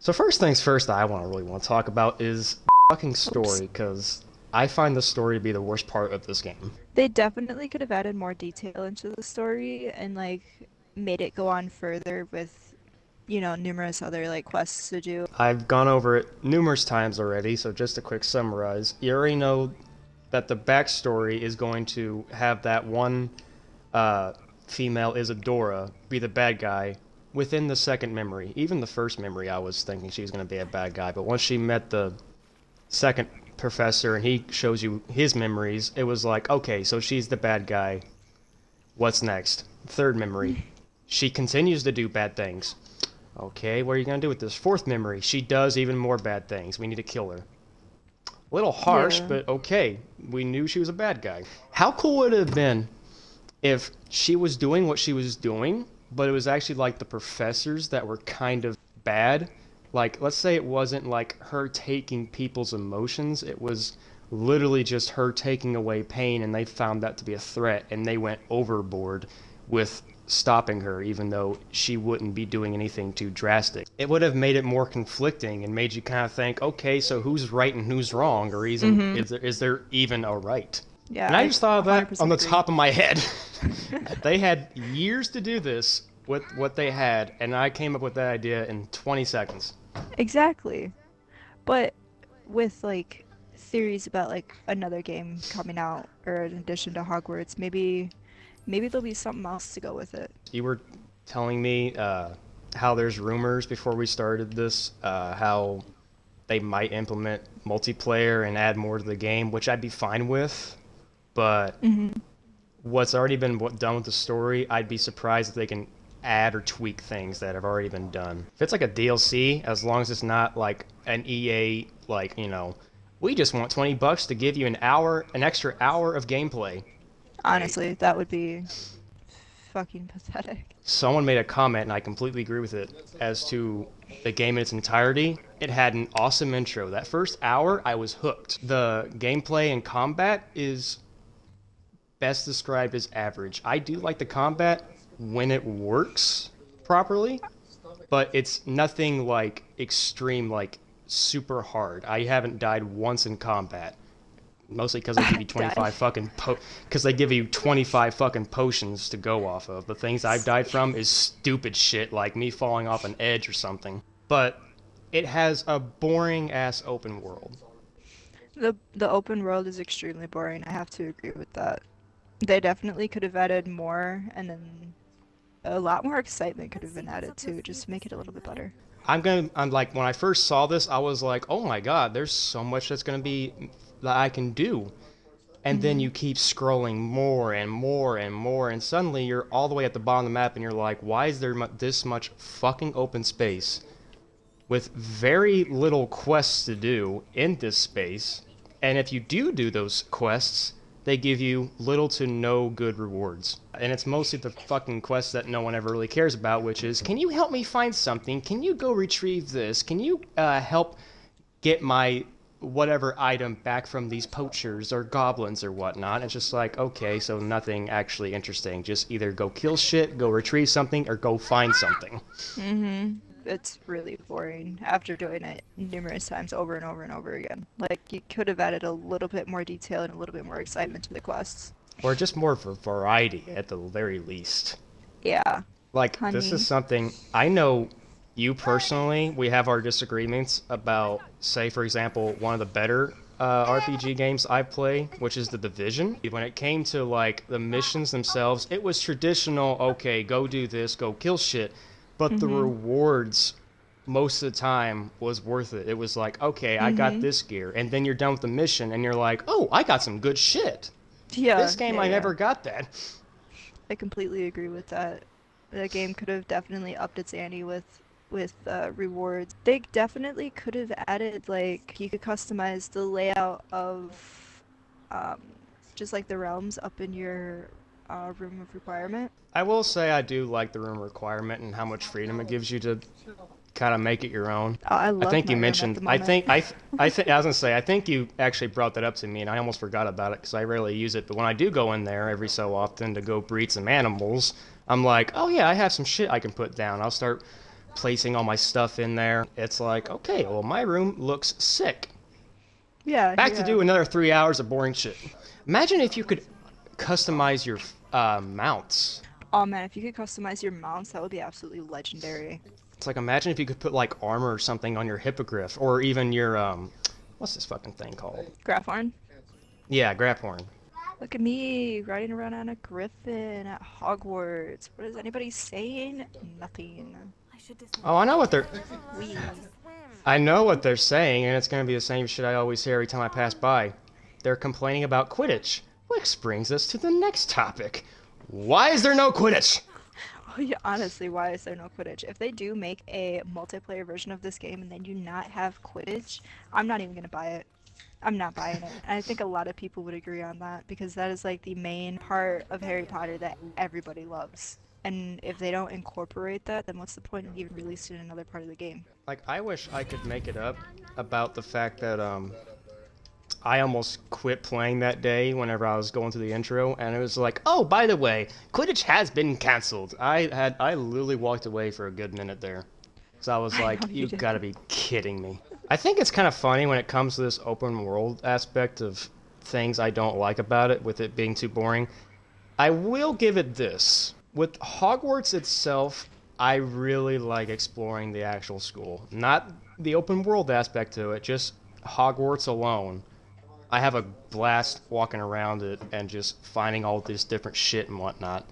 So first things first that I really want to talk about is the fucking story, Oops. because I find the story to be the worst part of this game. They definitely could have added more detail into the story and like made it go on further with, numerous other like quests to do. I've gone over it numerous times already, so just a quick summarize. You already know that the backstory is going to have that one uh, female Isadora be the bad guy within the second memory. Even the first memory, I was thinking she was going to be a bad guy, but once she met the second professor and he shows you his memories, it was like, okay, so she's the bad guy. What's next? Third memory. She continues to do bad things. Okay, what are you going to do with this? Fourth memory. She does even more bad things. We need to kill her. A little harsh, Yeah. but okay. We knew she was a bad guy. How cool would it have been if she was doing what she was doing, but it was actually like the professors that were kind of bad? Like, let's say it wasn't like her taking people's emotions, it was literally just her taking away pain, and they found that to be a threat, and they went overboard with stopping her, even though she wouldn't be doing anything too drastic. It would have made it more conflicting and made you kind of think, okay, so who's right and who's wrong, or even Mm-hmm. is there even a right? Yeah, And I I just thought of that on 100% the agree. top of my head. They had years to do this with what they had, and I came up with that idea in 20 seconds. Exactly. But with like theories about like another game coming out or in addition to Hogwarts, maybe there'll be something else to go with it. You were telling me how there's rumors before we started this, how they might implement multiplayer and add more to the game, which I'd be fine with, but Mm-hmm. what's already been done with the story, I'd be surprised if they can add or tweak things that have already been done. If it's like a DLC, as long as it's not like an EA, like, we just want $20 to give you an extra hour of gameplay. Great. Honestly, that would be fucking pathetic. Someone made a comment, and I completely agree with it, as to the game in its entirety. It had an awesome intro. That first hour, I was hooked. The gameplay and combat is best described as average. I do like the combat when it works properly, but it's nothing like extreme, like super hard. I haven't died once in combat. Mostly because they give you I've died. 25 fucking because they give you 25 fucking potions to go off of. The things I've died from is stupid shit like me falling off an edge or something. But it has a boring ass open world. The open world is extremely boring. I have to agree with that. They definitely could have added more, and then a lot more excitement could have been added too, just to make it a little bit better. I'm like, when I first saw this, I was like, oh my god, there's so much that's gonna be that I can do. And then Hmm. you keep scrolling more and more and more, and suddenly you're all the way at the bottom of the map, and you're like, why is there this much fucking open space with very little quests to do in this space? And if you do those quests, they give you little to no good rewards. And it's mostly the fucking quests that no one ever really cares about, which is, can you help me find something? Can you go retrieve this? Can you help get my whatever item back from these poachers or goblins or whatnot? It's just like, okay, so nothing actually interesting. Just either go kill shit, go retrieve something, or go find something. Hmm. It's really boring after doing it numerous times over and over and over again. Like, you could have added a little bit more detail and a little bit more excitement to the quests. Or just more variety at the very least. Yeah, Like, this is honey. something I know you personally, we have our disagreements about, say, for example, one of the better RPG games I play, which is The Division. When it came to, like, the missions themselves, it was traditional, okay, go do this, go kill shit. But the Hmm. rewards, most of the time, was worth it. It was like, okay, I got Hmm. this gear. And then you're done with the mission, and you're like, oh, I got some good shit. Yeah, This game, yeah, I yeah. never got that. I completely agree with that. The game could have definitely upped its ante with rewards. They definitely could have added like you could customize the layout of um, just like the realms up in your room of requirement. I will say I do like the room requirement and how much freedom it gives you to kind of make it your own. Oh, I I love think you my room at mentioned. the moment. I was gonna say. I think you actually brought that up to me, and I almost forgot about it because I rarely use it. But when I do go in there every so often to go breed some animals, I'm like, oh yeah, I have some shit I can put down. I'll start placing all my stuff in there. It's like, okay, well, my room looks sick. Yeah. Back to do another 3 hours of boring shit. Imagine if you could customize your mounts. Oh man, if you could customize your mounts, that would be absolutely legendary. It's like, imagine if you could put like armor or something on your hippogriff, or even your what's this fucking thing called? Grafhorn? Yeah, Graphorn. Look at me riding around on a griffin at Hogwarts. What is anybody saying? Nothing. Oh, I know what they're Wee. I know what they're saying, and it's gonna be the same shit I always hear every time I pass by. They're complaining about Quidditch, which brings us to the next topic. Why is there no Quidditch? Oh yeah, honestly, why is there no Quidditch? If they do make a multiplayer version of this game and they do not have Quidditch, I'm not even gonna buy it. I'm not buying it. And I think a lot of people would agree on that because that is like the main part of Harry Potter that everybody loves. And if they don't incorporate that, then what's the point of even releasing another part of the game? Like, I wish I could make it up about the fact that I almost quit playing that day whenever I was going through the intro, and it was like, oh, by the way, Quidditch has been canceled. I literally walked away for a good minute there. So I was like, you gotta be kidding me. I think it's kind of funny when it comes to this open world aspect of things I don't like about it, with it being too boring. I will give it this. With Hogwarts itself, I really like exploring the actual school. Not the open world aspect to it, just Hogwarts alone. I have a blast walking around it and just finding all this different shit and whatnot.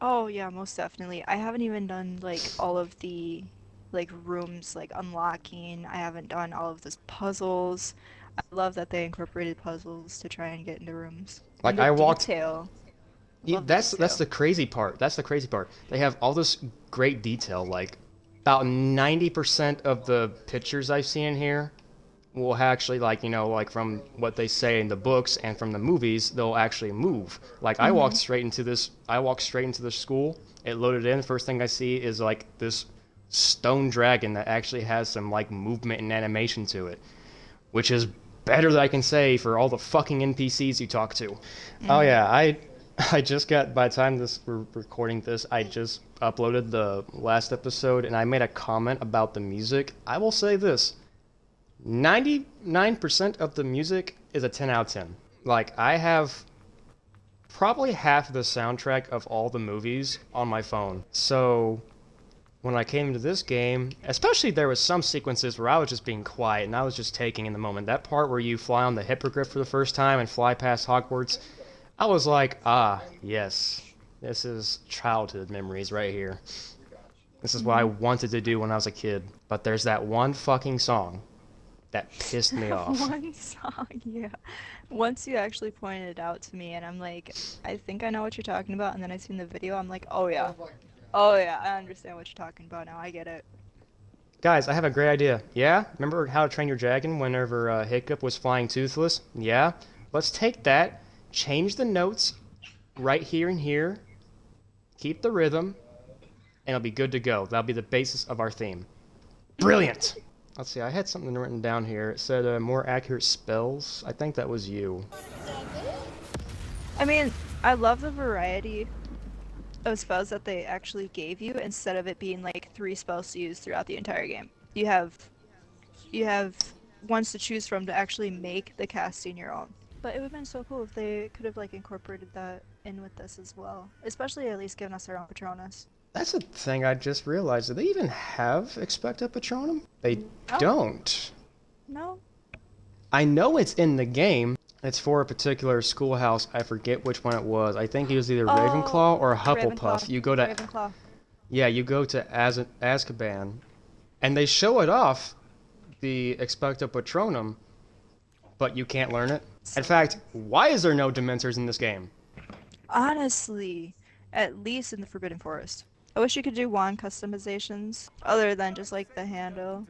Oh yeah, most definitely. I haven't even done like all of the like rooms like unlocking. I haven't done all of those puzzles. I love that they incorporated puzzles to try and get into rooms. Like, And the I walked... detail. Yeah, Love the that's detail. the crazy part. That's the crazy part. They have all this great detail. Like, about 90% of the pictures I've seen in here will actually, like, you know, like from what they say in the books and from the movies, they'll actually move. Like, I walked straight into this. I walked straight into the school. It loaded in. The first thing I see is like this stone dragon that actually has some like movement and animation to it, which is better than I can say for all the fucking NPCs you talk to. Oh yeah, I just got, by the time we're recording this, I just uploaded the last episode and I made a comment about the music. I will say this, 99% of the music is a 10 out of 10. Like, I have probably half the soundtrack of all the movies on my phone. So when I came to this game, especially there was some sequences where I was just being quiet and I was just taking in the moment. That part where you fly on the hippogriff for the first time and fly past Hogwarts, I was like, ah, yes, this is childhood memories right here. This is what I wanted to do when I was a kid. But there's that one fucking song that pissed me off. One song, yeah. Once you actually pointed it out to me, and I'm like, I think I know what you're talking about, and then I seen the video, I'm like, oh yeah. Oh yeah, I understand what you're talking about now, I get it. Guys, I have a great idea. Yeah? Remember How to Train Your Dragon whenever Hiccup was flying toothless? Yeah? Let's take that, change the notes right here and here, keep the rhythm, and it'll be good to go. That'll be the basis of our theme. Brilliant! Let's see, I had something written down here. It said more accurate spells. I think that was you. I mean, I love the variety of spells that they actually gave you instead of it being like 3 spells to use throughout the entire game. You have ones to choose from to actually make the casting your own. But it would have been so cool if they could have like incorporated that in with this as well. Especially at least giving us our own Patronus. That's a thing I just realized. Do they even have Expecto Patronum? They Oh. don't. No? I know it's in the game. It's for a particular schoolhouse. I forget which one it was. I think it was either Ravenclaw or Hufflepuff. Ravenclaw. You go to Ravenclaw. Yeah, you go to Azkaban, and they show it off, the Expecto Patronum, but you can't learn it. In fact, why is there no Dementors in this game? Honestly, at least in the Forbidden Forest. I wish you could do wand customizations other than just like the handle.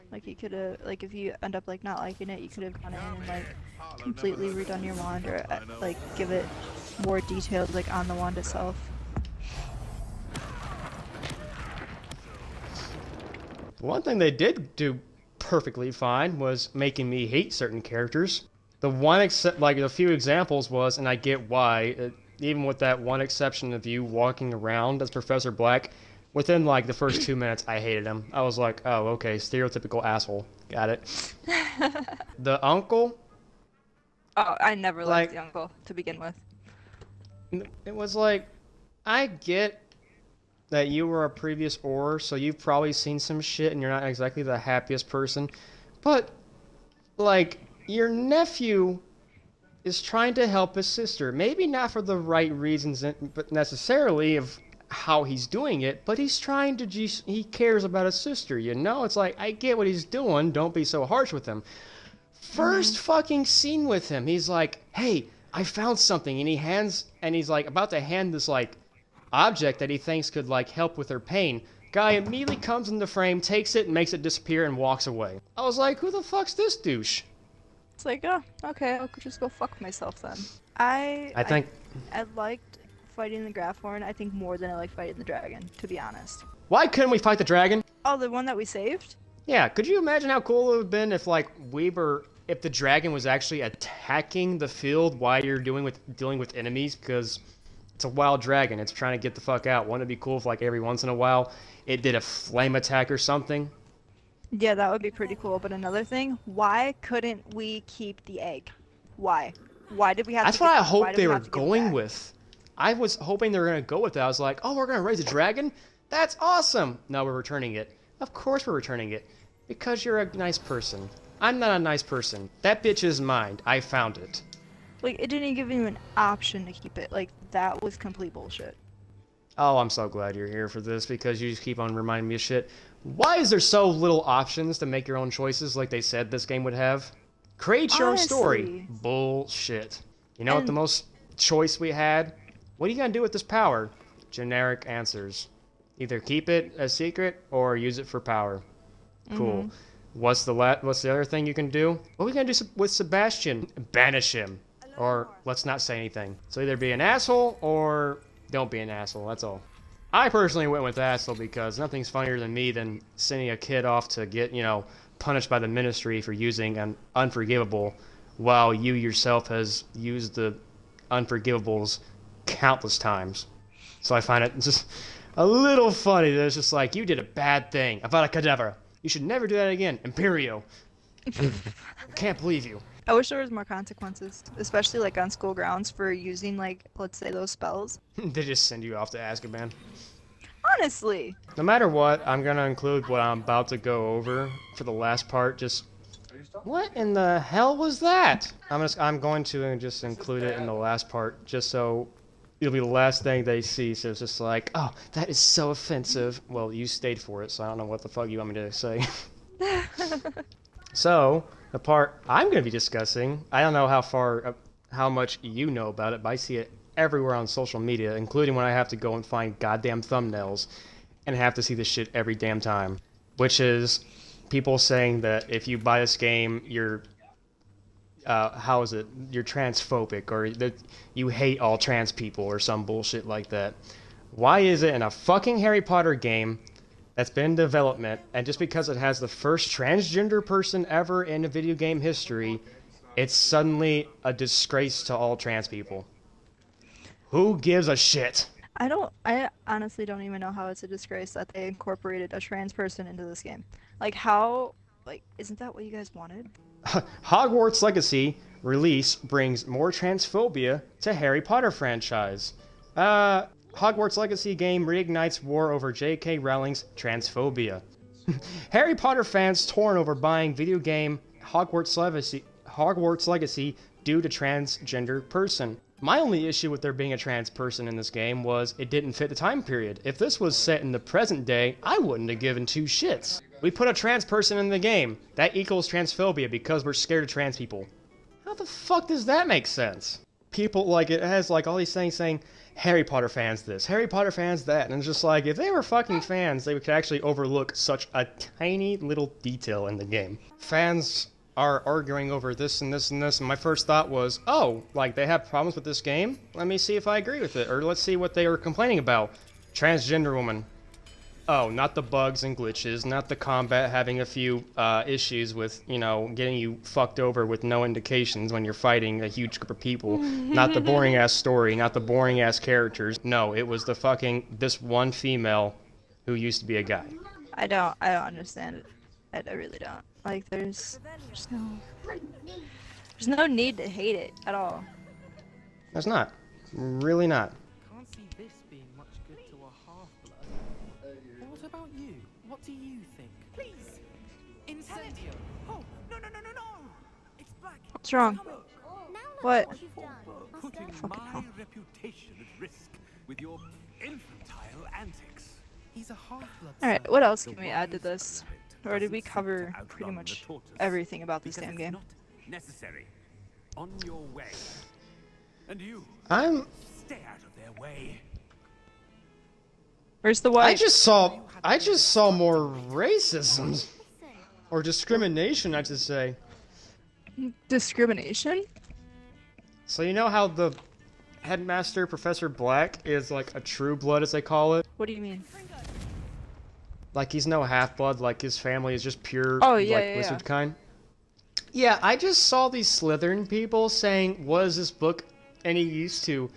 Like you could have, like if you end up like not liking it, you could have gone in and like completely redone your wand or like give it more details like on the wand itself. One thing they did do perfectly fine was making me hate certain characters. The one like a few examples was, and I get why, even with that one exception of you walking around as Professor Black, Within like the first 2 minutes, I hated him. I was like, oh, okay, stereotypical asshole. Got it. The uncle, Oh, I never liked like, the uncle to begin with. it was like, I get that you were a previous Or, so you've probably seen some shit and you're not exactly the happiest person. But, like, your nephew is trying to help his sister. Maybe not for the right reasons, but necessarily of how he's doing it, but he's trying to, he cares about his sister, you know? It's like, I get what he's doing, don't be so harsh with him. First fucking scene with him, he's like, hey, I found something, and he's like about to hand this like object that he thinks could like help with her pain. Guy immediately comes in the frame, takes it, and makes it disappear and walks away. I was like, who the fuck's this douche? It's like, oh, okay, I'll just go fuck myself then. I think I liked fighting the Graphorn, I think, more than I like fighting the dragon, to be honest. why couldn't we fight the dragon? Oh, the one that we saved? Yeah, could you imagine how cool it would have been if like if the dragon was actually attacking the field while you're dealing with enemies, because it's a wild dragon, it's trying to get the fuck out. Wouldn't it be cool if like every once in a while it did a flame attack or something? Yeah, that would be pretty cool. But another thing, why couldn't we keep the egg? Why? Why did we have That's to what I why hoped did they we were have to give it going back? with. I was hoping they were going to go with that. I was like, oh, we're going to raise a dragon? That's awesome! No, we're returning it. Of course we're returning it. Because you're a nice person. I'm not a nice person. That bitch is mine. I found it. Like, it didn't give you an option to keep it. Like, that was complete bullshit. Oh, I'm so glad you're here for this because you just keep on reminding me of shit. Why is there so little options to make your own choices like they said this game would have? Create your own story. Honestly. Bullshit. You know what And- the most choice we had? What are you gonna do with this power? Generic answers. Either keep it a secret or use it for power. Cool. What's the other thing you can do? What are we gonna do with Sebastian? Banish him. Or let's not say anything. So either be an asshole or don't be an asshole. That's all. I personally went with asshole because nothing's funnier than me than sending a kid off to get, punished by the ministry for using an unforgivable while you yourself has used the unforgivables countless times. So I find it just a little funny that it's just like, you did a bad thing. Avada Kedavra. You should never do that again. Imperio. Can't believe you. I wish there was more consequences, especially like on school grounds for using like, let's say, those spells. They just send you off to Azkaban. Honestly. No matter what, I'm gonna include what I'm about to go over for the last part. Just what in the hell was that? I'm going to just include it in the last part, just so it'll be the last thing they see. So it's just like, oh, that is so offensive. Well, you stayed for it, so I don't know what the fuck you want me to say. So the part I'm gonna be discussing, I don't know how much you know about it, but I see it everywhere on social media, including when I have to go and find goddamn thumbnails and have to see this shit every damn time. Which is people saying that if you buy this game, you're you're transphobic or that you hate all trans people or some bullshit like that. Why is it in a fucking Harry Potter game that's been in development, and just because it has the first transgender person ever in a video game history, it's suddenly a disgrace to all trans people? Who gives a shit? I honestly don't even know how it's a disgrace that they incorporated a trans person into this game. Like, how, like, isn't that what you guys wanted? Hogwarts Legacy release brings more transphobia to Harry Potter franchise. Hogwarts Legacy game reignites war over J.K. Rowling's transphobia. Harry Potter fans torn over buying video game Hogwarts Legacy due to transgender person. My only issue with there being a trans person in this game was it didn't fit the time period. If this was set in the present day, I wouldn't have given two shits. We put a trans person in the game. That equals transphobia because we're scared of trans people. How the fuck does that make sense? People, like, it has, like, all these things saying, Harry Potter fans this, Harry Potter fans that, and it's just like, if they were fucking fans, they could actually overlook such a tiny little detail in the game. Fans are arguing over this and this and this, and my first thought was, oh, like, they have problems with this game? Let me see if I agree with it, or let's see what they are complaining about. Transgender woman. Oh, not the bugs and glitches, not the combat having a few issues with, getting you fucked over with no indications when you're fighting a huge group of people. Not the boring-ass story, not the boring-ass characters. No, it was the fucking, this one female who used to be a guy. I don't understand it. I really don't. Like, there's no need to hate it at all. There's not. Really not. Can't see this being much good to a half-blood. What about you? What do you think? Please! Incendio! Oh, no, no, no, no, no! It's black! What's wrong? What? Putting my reputation at risk with your infantile antics. He's a half-blood. Alright, what else can we add to this? Or did we cover pretty much everything about this damn game? Necessary. On your way. And you, stay out of their way. Where's the white? I just saw more racism. Or discrimination, I should say. Discrimination? So you know how the headmaster, Professor Black, is like a true blood, as they call it? What do you mean? Like he's no half-blood, like his family is just pure, Oh, yeah, like, yeah, wizard kind. Yeah, I just saw these Slytherin people saying, what is this book any use to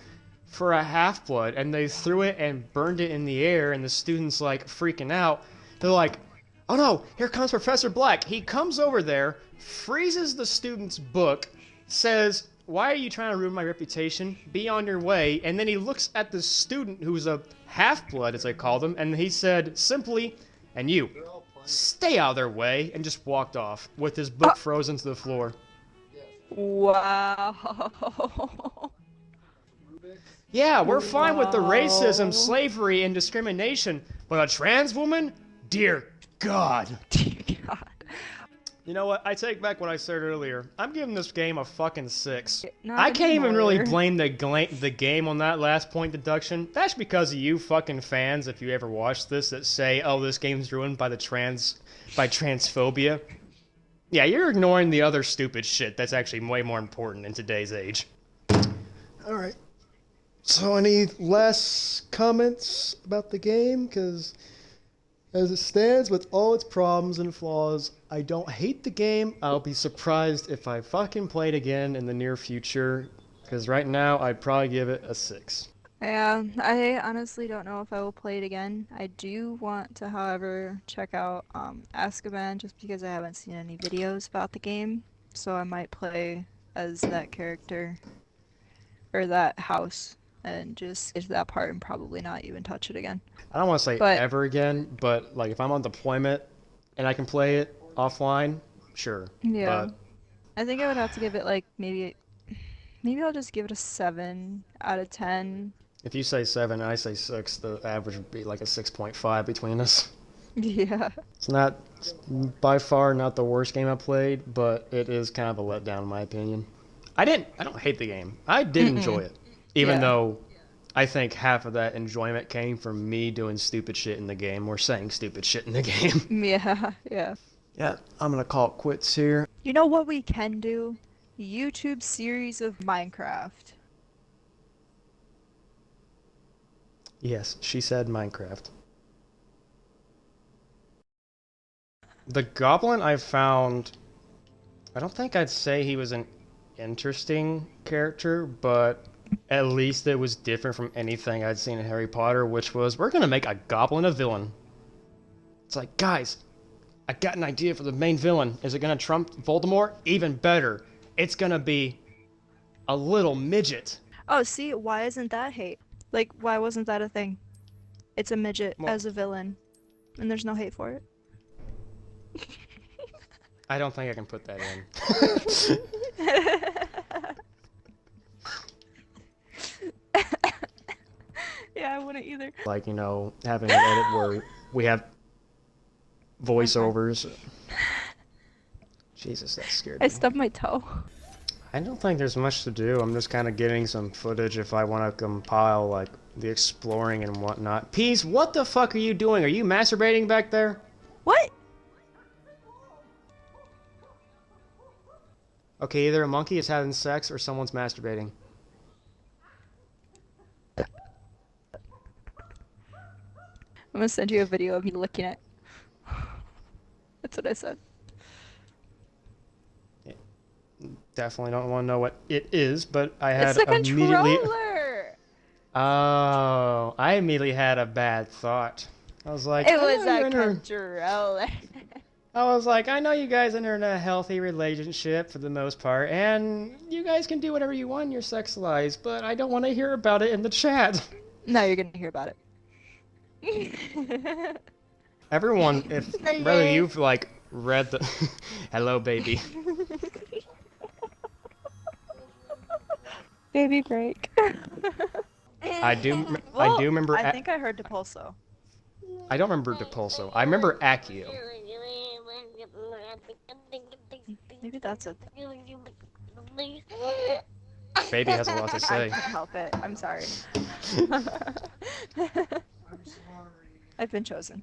for a half-blood? And they threw it and burned it in the air, and the students, like, freaking out. They're like, oh no, here comes Professor Black. He comes over there, freezes the student's book, says, why are you trying to ruin my reputation? Be on your way. And then he looks at the student who's a half-blood, as they called him, and he said simply, and you, stay out of their way, and just walked off with his book frozen to the floor. Wow. Yeah, we're fine with the racism, slavery, and discrimination, but a trans woman? Dear God. Dear God. You know what? I take back what I said earlier. I'm giving this game a fucking 6. Not I can't even really anymore. blame the game on that last point deduction. That's because of you fucking fans, if you ever watch this, that say, oh, this game's ruined by transphobia. Yeah, you're ignoring the other stupid shit that's actually way more important in today's age. Alright. So any last comments about the game? Because as it stands, with all its problems and flaws, I don't hate the game. I'll be surprised if I fucking play it again in the near future. Because right now, I'd probably give it a 6. Yeah, I honestly don't know if I will play it again. I do want to, however, check out Azkaban just because I haven't seen any videos about the game. So I might play as that character or that house and just get to that part and probably not even touch it again. I don't want to say But- ever again, but like if I'm on deployment and I can play it offline, sure. Yeah. But I think I would have to give it like maybe I'll just give it a 7 out of 10. if you say 7 and I say 6, the average would be like a 6.5 between us. Yeah. It's not, by far, not the worst game I played, but it is kind of a letdown in my opinion. I don't hate the game. I did enjoy it. Even Yeah. though I think half of that enjoyment came from me doing stupid shit in the game, or saying stupid shit in the game. Yeah, yeah. Yeah, I'm gonna call it quits here. You know what we can do? YouTube series of Minecraft. Yes, she said Minecraft. The goblin I found, I don't think I'd say he was an interesting character, but at least it was different from anything I'd seen in Harry Potter, which was, we're gonna make a goblin a villain. It's like, guys, I got an idea for the main villain. Is it gonna trump Voldemort? Even better. It's gonna be a little midget. Oh, see, why isn't that hate? Like, why wasn't that a thing? It's a midget Well- as a villain, and there's no hate for it. I don't think I can put that in. Yeah, I wouldn't either. Like, you know, having an edit where we have voiceovers. Jesus, that scared I me. stubbed my toe. I don't think there's much to do. I'm just kind of getting some footage if I want to compile, like, the exploring and whatnot. Peas, what the fuck are you doing? Are you masturbating back there? What? Okay, either a monkey is having sex or someone's masturbating. I'm gonna send you a video of me licking it. That's what I said. Definitely don't want to know what it is, but I had It's the immediately... controller! Oh, I immediately had a bad thought. I was like, It I was know you're a in a- controller. I was like, I know you guys are in a healthy relationship for the most part, and you guys can do whatever you want in your sex lives, but I don't want to hear about it in the chat. Now you're gonna hear about it. Everyone, if whether you've like read the hello baby, Baby break. I do Well, remember. I think I heard Depulso. I don't remember Depulso. I remember Accio. Maybe that's it. Baby has a lot to I say. can't help it. I'm sorry. I'm sorry. I've been chosen.